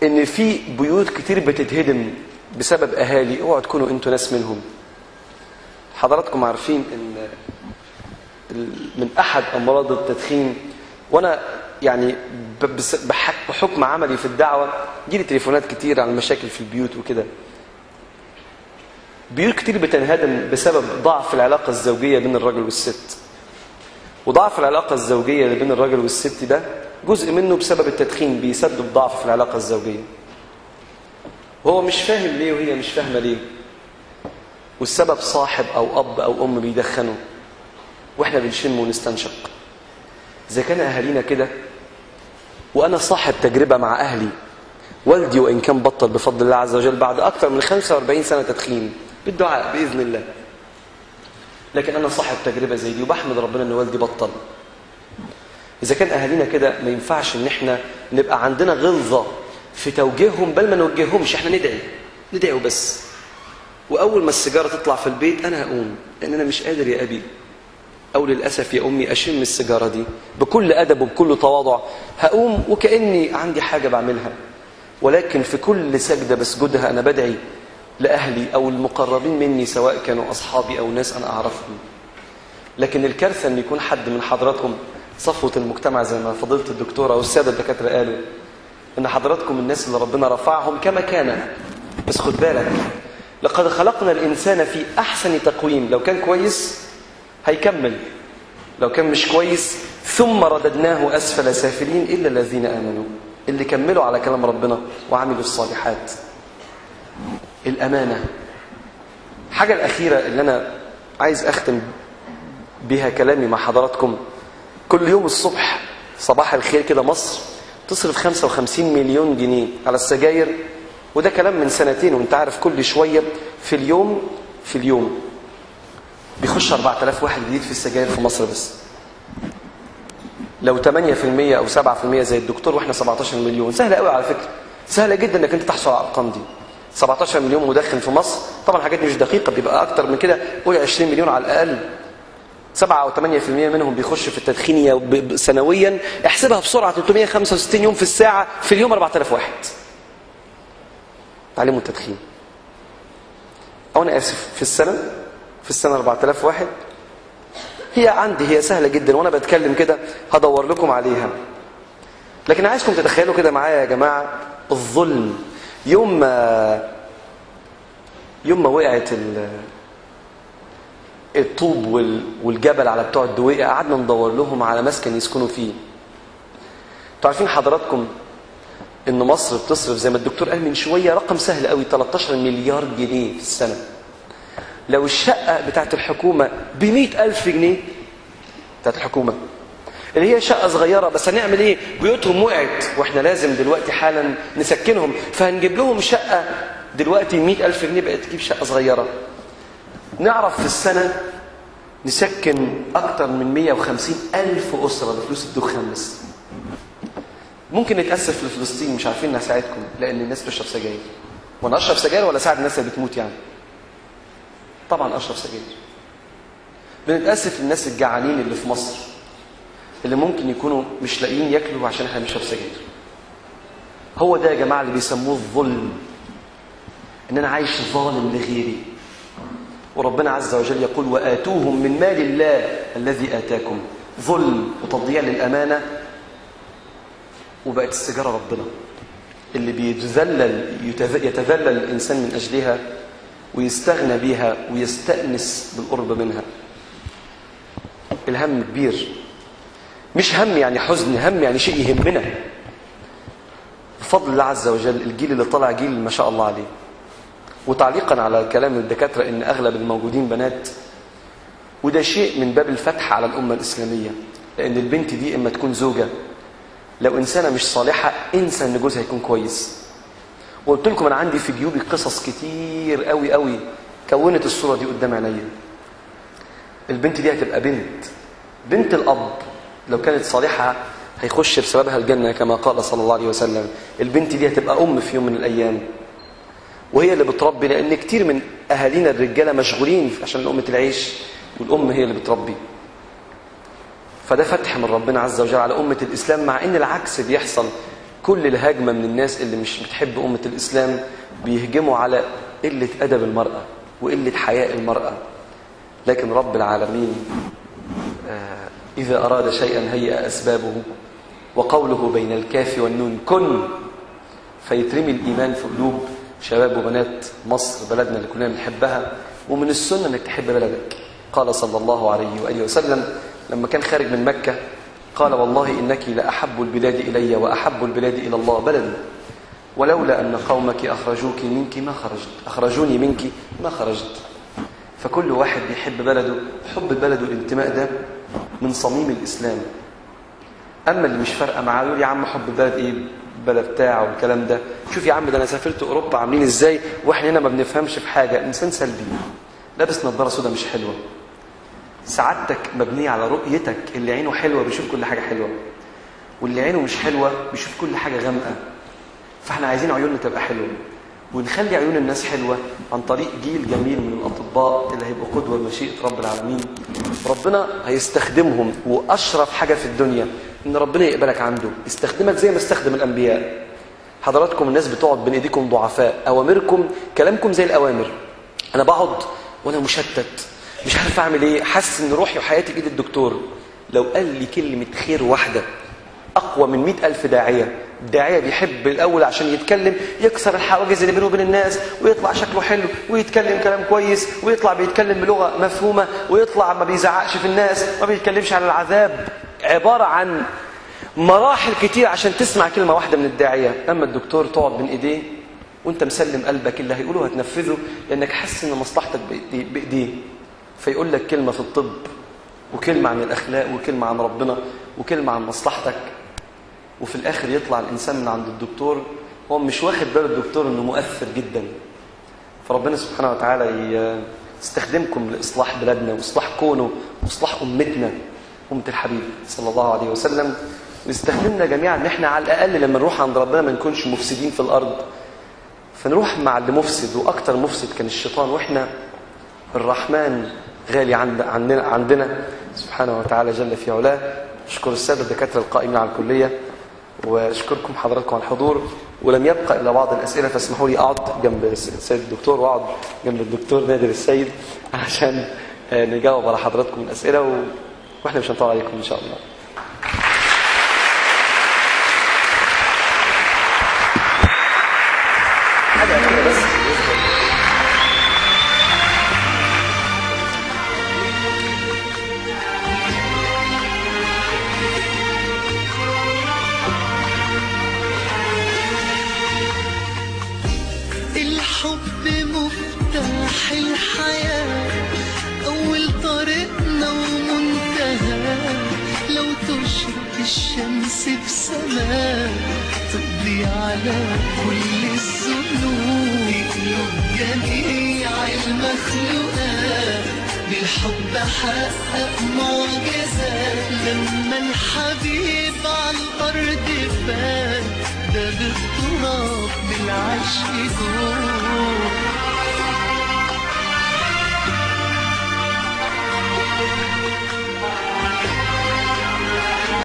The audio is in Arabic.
ان في بيوت كتير بتتهدم بسبب اهالي. اوعوا تكونوا انتوا ناس منهم. حضراتكم عارفين ان من احد امراض التدخين، وانا يعني بحكم عملي في الدعوه جيلي تليفونات كتير عن المشاكل في البيوت وكده. بيوت كتير بتنهدم بسبب ضعف العلاقه الزوجيه بين الرجل والست. وضعف العلاقه الزوجيه بين الرجل والست ده جزء منه بسبب التدخين، بيسبب ضعف في العلاقه الزوجيه. وهو مش فاهم ليه وهي مش فاهمه ليه، والسبب صاحب او اب او ام بيدخنوا واحنا بنشم ونستنشق. اذا كان اهالينا كده، وانا صاحب تجربه مع اهلي، والدي وان كان بطل بفضل الله عز وجل بعد اكثر من 45 سنه تدخين بالدعاء باذن الله، لكن انا صاحب تجربه زي دي وبحمد ربنا ان والدي بطل. اذا كان اهالينا كده، ما ينفعش ان احنا نبقى عندنا غلظه في توجيههم، بل ما نوجههمش، احنا ندعي وبس. واول ما السيجاره تطلع في البيت انا هقوم، لان انا مش قادر يا ابي او للاسف يا امي اشم السيجاره دي، بكل ادب وبكل تواضع هقوم وكاني عندي حاجه بعملها، ولكن في كل سجده بسجدها انا بدعي لاهلي او المقربين مني، سواء كانوا اصحابي او ناس انا اعرفهم. لكن الكارثه ان يكون حد من حضراتكم صفوه المجتمع زي ما فضيله الدكتوره والساده الدكاتره قالوا، ان حضراتكم الناس اللي ربنا رفعهم كما كان. بس خد بالك، لقد خلقنا الانسان في احسن تقويم. لو كان كويس هيكمل، لو كان مش كويس ثم رددناه اسفل سافلين الا الذين امنوا، اللي كملوا على كلام ربنا وعملوا الصالحات. الامانه. حاجه الاخيره اللي انا عايز اختم بها كلامي مع حضراتكم، كل يوم الصبح صباح الخير كده مصر تصرف 55 مليون جنيه على السجاير، وده كلام من سنتين. وانت عارف كل شويه في اليوم بيخش 4000 واحد جديد في السجاير في مصر بس. لو 8% او 7% زي الدكتور، واحنا 17 مليون. سهله قوي على فكره، سهله جدا انك انت تحصل على الارقام دي. 17 مليون مدخن في مصر، طبعا حاجات مش دقيقه، بيبقى اكتر من كده، قول 20 مليون على الاقل. 7 أو 8% منهم بيخش في التدخين سنويا. احسبها بسرعه، 365 يوم في الساعه، في اليوم 4000 واحد تعلموا التدخين. او انا اسف، في السنه 4000 واحد. هي سهله جدا، وانا بتكلم كده هدور لكم عليها. لكن عايزكم تتخيلوا كده معايا يا جماعه الظلم. يوم ما وقعت الطوب والجبل على بتوع الدويقه، قعدنا ندور لهم على مسكن يسكنوا فيه. انتوا عارفين حضراتكم ان مصر بتصرف زي ما الدكتور قال من شويه رقم سهل قوي، 13 مليار جنيه في السنه. لو الشقه بتاعت الحكومه ب100,000 جنيه، بتاعت الحكومه اللي هي شقه صغيره، بس هنعمل ايه؟ بيوتهم وقعت واحنا لازم دلوقتي حالا نسكنهم، فهنجيب لهم شقه دلوقتي 100,000 جنيه بقت تجيب شقه صغيره. نعرف في السنه نسكن اكتر من 150,000 اسره بفلوس الدخان بس. ممكن نتاسف لفلسطين، مش عارفين نساعدكم لان الناس بتشرب سجاير. وانا اشرب سجاير ولا اساعد الناس اللي بتموت يعني؟ طبعا اشرب سجاير. بنتاسف للناس الجعانين اللي في مصر، اللي ممكن يكونوا مش لاقيين ياكلوا عشان احنا بنشرب سجاير. هو ده يا جماعه اللي بيسموه الظلم، ان انا عايش ظالم لغيري. وربنا عز وجل يقول وآتوهم من مال الله الذي آتاكم. ظلم وتضييع للأمانة. وبقت السجارة ربنا اللي يتذلل الإنسان من أجلها ويستغنى بها ويستأنس بالقرب منها. الهم كبير، مش هم يعني حزن، هم يعني شيء يهمنا. بفضل الله عز وجل الجيل اللي طلع جيل ما شاء الله عليه. وتعليقا على كلام الدكاترة ان اغلب الموجودين بنات، وده شيء من باب الفتح على الامة الاسلامية، لان البنت دي اما تكون زوجة، لو انسانة مش صالحة انسى ان جوزها يكون كويس. وقلت لكم انا عندي في جيوبي قصص كتير قوي قوي كونت الصورة دي قدام عينيا. البنت دي هتبقى بنت الاب، لو كانت صالحة هيخش بسببها الجنة كما قال صلى الله عليه وسلم. البنت دي هتبقى ام في يوم من الايام، وهي اللي بتربي، لان كتير من اهالينا الرجاله مشغولين عشان لقمه العيش، والام هي اللي بتربي. فده فتح من ربنا عز وجل على أمة الإسلام، مع إن العكس بيحصل. كل الهجمة من الناس اللي مش بتحب أمة الإسلام بيهجموا على قلة أدب المرأة وقلة حياء المرأة. لكن رب العالمين إذا أراد شيئا هيأ أسبابه، وقوله بين الكاف والنون كن، فيترمي الإيمان في قلوب شباب وبنات مصر بلدنا اللي كلنا بنحبها. ومن السنة أنك تحب بلدك. قال صلى الله عليه وآله وسلم لما كان خارج من مكة قال والله إنك لأحب البلاد إلي وأحب البلاد إلى الله بلدي، ولولا أن قومك أخرجوك منك ما خرجت، أخرجوني منك ما خرجت. فكل واحد بيحب بلده، حب البلد والانتماء ده من صميم الإسلام. أما اللي مش فارقة معاه يقول يا عم حب البلد إيه، بلد بتاعه والكلام ده. شوف يا عم ده أنا سافرت أوروبا عاملين إزاي وإحنا هنا ما بنفهمش في حاجة. إنسان سلبي لابس نظارة سودا مش حلوة. سعادتك مبنية على رؤيتك. اللي عينه حلوة بيشوف كل حاجة حلوة، واللي عينه مش حلوة بيشوف كل حاجة غامقة. فإحنا عايزين عيوننا تبقى حلوة، ونخلي عيون الناس حلوة عن طريق جيل جميل من الأطباء اللي هيبقوا قدوة بمشيئة رب العالمين. ربنا هيستخدمهم، وأشرف حاجة في الدنيا إن ربنا يقبلك عنده، يستخدمك زي ما استخدم الأنبياء. حضراتكم الناس بتقعد بين إيديكم ضعفاء، أوامركم كلامكم زي الأوامر. أنا بقعد وأنا مشتت مش عارف أعمل إيه، حاسس إن روحي وحياتي بإيد الدكتور. لو قال لي كلمة خير واحدة أقوى من 100,000 داعية. الداعية بيحب الأول عشان يتكلم يكسر الحواجز اللي بينه وبين الناس، ويطلع شكله حلو ويتكلم كلام كويس، ويطلع بيتكلم بلغة مفهومة، ويطلع ما بيزعقش في الناس، ما بيتكلمش عن العذاب. عبارة عن مراحل كتير عشان تسمع كلمة واحدة من الداعية. أما الدكتور تقعد بين إيديه وانت مسلم قلبك، اللي هيقوله هتنفذه لأنك حاسس إن مصلحتك بإيديه. فيقول لك كلمة في الطب، وكلمة عن الأخلاق، وكلمة عن ربنا، وكلمة عن مصلحتك. وفي الآخر يطلع الإنسان من عند الدكتور هو مش واخد باله الدكتور إنه مؤثر جدا. فربنا سبحانه وتعالى يستخدمكم لإصلاح بلادنا وإصلاح كونه وإصلاح أمتنا، أمة الحبيب صلى الله عليه وسلم. ويستخدمنا جميعا إن إحنا على الأقل لما نروح عند ربنا ما نكونش مفسدين في الأرض، فنروح مع اللي مفسد. وأكتر مفسد كان الشيطان، وإحنا الرحمن غالي عندنا سبحانه وتعالى جل في علاه. أشكر السادة الدكاترة القائمين على الكلية، وأشكركم حضراتكم على الحضور. ولم يبقى إلا بعض الأسئلة، فاسمحوا لي أقعد جنب السيد الدكتور وأقعد جنب الدكتور نادر السيد عشان نجاوب على حضراتكم الأسئلة، وإحنا مش هنطول عليكم إن شاء الله. حاجة أخيرة بس. الحب مفتاح الحياة، أول طريقنا ومنتهى. لو تشرق الشمس بسماء تقضي على كل الذنوب، تقلب جميع المخلوقات. بالحب حقق معجزات، لما الحبيب على الأرض فات ده بالتراب بالعشق دور.